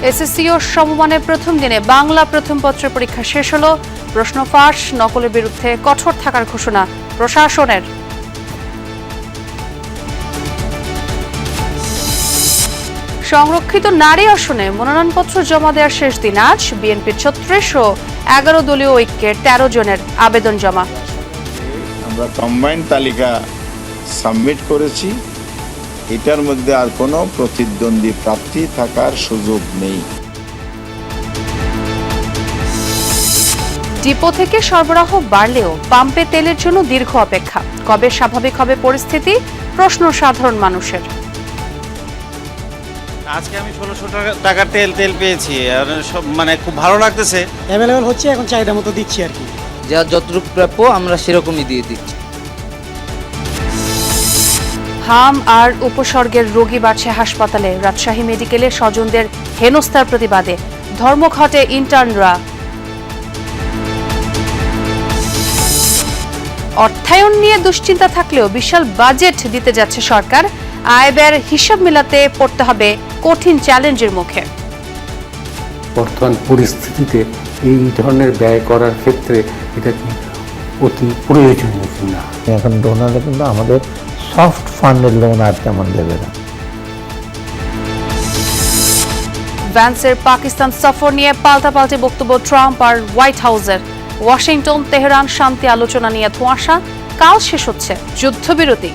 SSC ও সমমানের প্রথম দিনে বাংলা প্রথম পত্রের পরীক্ষা শেষ হলো। প্রশ্ন ফাঁস, নকলের বিরুদ্ধে কঠোর থাকার ঘোষণা প্রশাসনের। সংরক্ষিত নারী আসনে মনোনয়নপত্র জমা দেওয়ার শেষ দিন আজ। বিএনপির 36 ও 11 দলীয় ঐক্যের 13 জনের আবেদন জমা। আমরা কম্বাইন্ড তালিকা সাবমিট করেছি। এটার মধ্যে আর কোনো প্রতিদ্বন্দ্বী প্রার্থী থাকার সুযোগ নেই। ডিপো থেকে সরবরাহ বাড়লেও পাম্পে তেলের জন্য দীর্ঘ অপেক্ষা। কবে স্বাভাবিক হবে পরিস্থিতি, প্রশ্ন সাধারণ মানুষের। আজকে আমি 1600 টাকার তেল পেয়েছি, আর মানে খুব ভালো লাগতেছে। অ্যাভেলেবল হচ্ছে, এখন চাহিদা মতো দিচ্ছি আর কি। যা যতটুকু প্রাপ্য আমরা সেরকমই দিয়ে দিচ্ছি। হাম আর উপসর্গের রোগী বাড়ছে হাসপাতালে। রাজশাহী মেডিকেলে স্বজনদের হেনস্থার প্রতিবাদে ধর্মঘটে ইন্টার্নরা। অর্থায়ন নিয়ে দুশ্চিন্তা থাকলেও বিশাল বাজেট দিতে যাচ্ছে সরকার। আয় ব্যয়ের হিসাব মেলাতে পড়তে হবে কঠিন চ্যালেঞ্জের মুখে। বর্তমান পরিস্থিতিতে এই ধরনের ব্যয় করার ক্ষেত্রে এটা কি অতি প্রয়োজনীয় কিনা। এখন ডোনাররা কিন্তু আমাদের সফট ফান্ডের লোন আর তেমন দেবে না। ভ্যান্সের পাকিস্তান সফর নিয়ে পাল্টাপাল্টি বক্তব্য ট্রাম্প আর হোয়াইট হাউসের। ওয়াশিংটন তেহরান শান্তি আলোচনা নিয়ে ধোঁয়াশা। কাল শেষ হচ্ছে যুদ্ধবিরতি।